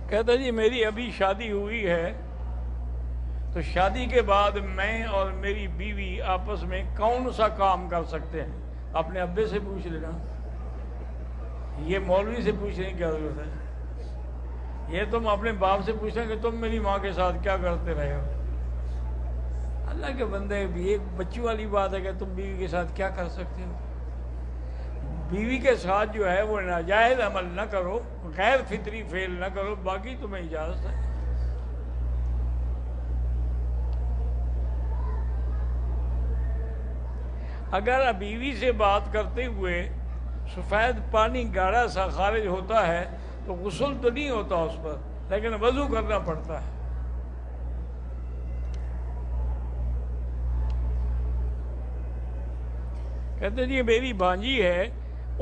کہتا جی میری ابھی شادی ہوئی ہے، تو شادی کے بعد میں اور میری بیوی آپس میں کون سا کام کر سکتے ہیں؟ اپنے ابے سے پوچھ لینا، یہ مولوی سے پوچھنے کی کیا ضرورت ہے؟ یہ تم اپنے باپ سے پوچھنا کہ تم میری ماں کے ساتھ کیا کرتے رہے ہو۔ اللہ کے بندے، ایک بچی والی بات ہے کہ تم بیوی کے ساتھ کیا کر سکتے ہو؟ بیوی کے ساتھ جو ہے وہ ناجائز عمل نہ کرو، غیر فطری فعل نہ کرو، باقی تمہیں اجازت ہے۔ اگر بیوی سے بات کرتے ہوئے سفید پانی گاڑھا سا خارج ہوتا ہے تو غسل تو نہیں ہوتا اس پر، لیکن وضو کرنا پڑتا ہے۔ کہتے جی میری بھانجی ہے،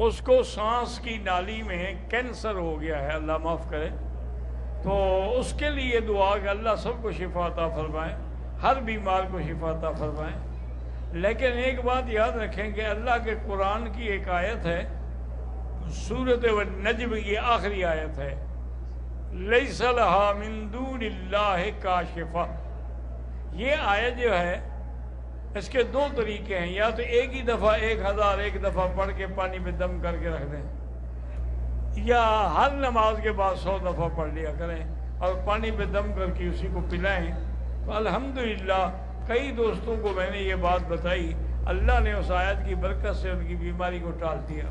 اس کو سانس کی نالی میں کینسر ہو گیا ہے، اللہ معاف کرے، تو اس کے لیے دعا کہ اللہ سب کو شفا عطا فرمائے، ہر بیمار کو شفا عطا فرمائے۔ لیکن ایک بات یاد رکھیں کہ اللہ کے قرآن کی ایک آیت ہے، سورۃ النجم کی آخری آیت ہے، لیس لہا من دون اللہ کاشفہ۔ یہ آیت جو ہے اس کے دو طریقے ہیں، یا تو ایک ہی دفعہ 1001 دفعہ پڑھ کے پانی میں دم کر کے رکھ دیں، یا ہر نماز کے بعد 100 دفعہ پڑھ لیا کریں اور پانی میں دم کر کے اسی کو پلائیں۔ تو الحمدللہ کئی دوستوں کو میں نے یہ بات بتائی، اللہ نے اس آیت کی برکت سے ان کی بیماری کو ٹال دیا۔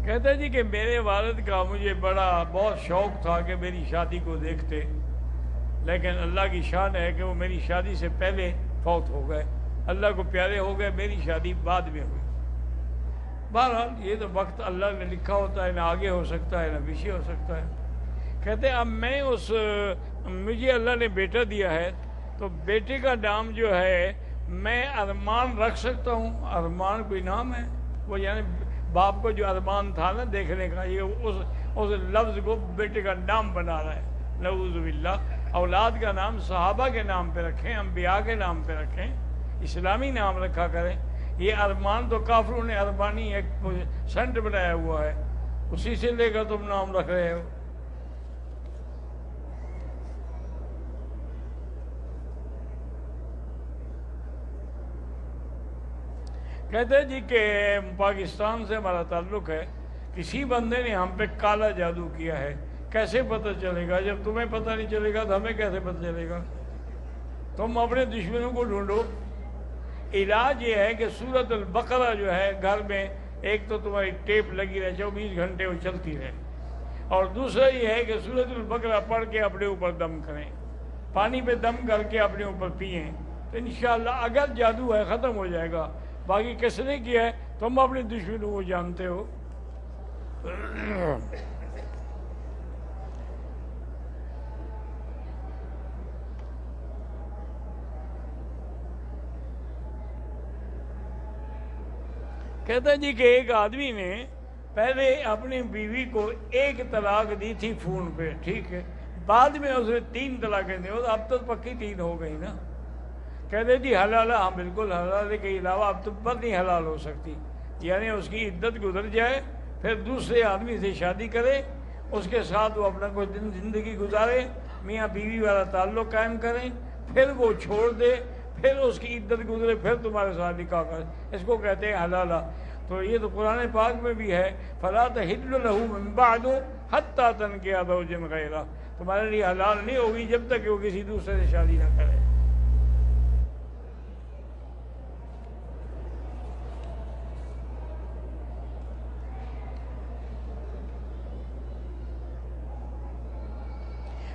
کہتا جی کہ میرے والد کا مجھے بہت شوق تھا کہ میری شادی کو دیکھتے، لیکن اللہ کی شان ہے کہ وہ میری شادی سے پہلے فوت ہو گئے، اللہ کو پیارے ہو گئے، میری شادی بعد میں ہوئی۔ بہرحال یہ تو وقت اللہ نے لکھا ہوتا ہے، نہ آگے ہو سکتا ہے نہ پیچھے ہو سکتا ہے۔ کہتے اب میں مجھے اللہ نے بیٹا دیا ہے، تو بیٹے کا نام جو ہے میں ارمان رکھ سکتا ہوں؟ ارمان کوئی نام ہے؟ وہ یعنی باپ کو جو ارمان تھا نا دیکھنے کا، یہ اس لفظ کو بیٹے کا نام بنا رہا ہے، نعوذ باللہ۔ اولاد کا نام صحابہ کے نام پہ رکھیں، انبیاء کے نام پہ رکھیں، اسلامی نام رکھا کریں۔ یہ ارمان تو کافروں نے ارمانی ایک سنٹ بنایا ہوا ہے، اسی سے لے کر تم نام رکھ رہے ہو۔ کہتے ہیں جی کہ پاکستان سے ہمارا تعلق ہے، کسی بندے نے ہم پہ کالا جادو کیا ہے، کیسے پتہ چلے گا؟ جب تمہیں پتہ نہیں چلے گا تو ہمیں کیسے پتہ چلے گا؟ تم اپنے دشمنوں کو ڈھونڈو۔ علاج یہ ہے کہ سورۃ البقرہ جو ہے گھر میں ایک تو تمہاری ٹیپ لگی رہے، 24 گھنٹے وہ چلتی رہے، اور دوسرا یہ ہے کہ سورۃ البقرہ پڑھ کے اپنے اوپر دم کریں، پانی پہ دم کر کے اپنے اوپر پئیں، تو انشاءاللہ اگر جادو ہے ختم ہو جائے گا۔ باقی کس نے کیا ہے تم اپنے دشمنوں کو جانتے ہو۔ کہتا ہے جی کہ ایک آدمی نے پہلے اپنی بیوی کو 1 طلاق دی تھی فون پہ، ٹھیک ہے، بعد میں اس نے 3 طلاقیں دی، اب تو پکی 3 ہو گئی نا۔ کہتے جی حلال ہے؟ ہاں بالکل حلال ہے، کے علاوہ اب تم پر نہیں حلال ہو سکتی، یعنی اس کی عدت گزر جائے، پھر دوسرے آدمی سے شادی کرے، اس کے ساتھ وہ اپنا کوئی دن زندگی گزارے، میاں بیوی والا تعلق قائم کریں، پھر وہ چھوڑ دے، پھر اس کی عدت گزرے، پھر تمہارے ساتھ نکاح کرے، اس کو کہتے ہیں حلالہ۔ تو یہ تو قرآن پاک میں بھی ہے، فَلَا تَحِلُّ لَهُ مِن بَعْدُ حَتَّىٰ تَنكِحَ زَوْجًا غَيْرَهُ، تمہارے لیے حلال نہیں ہوگی جب تک کہ وہ کسی دوسرے سے شادی نہ کرے۔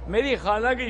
میری خالہ کی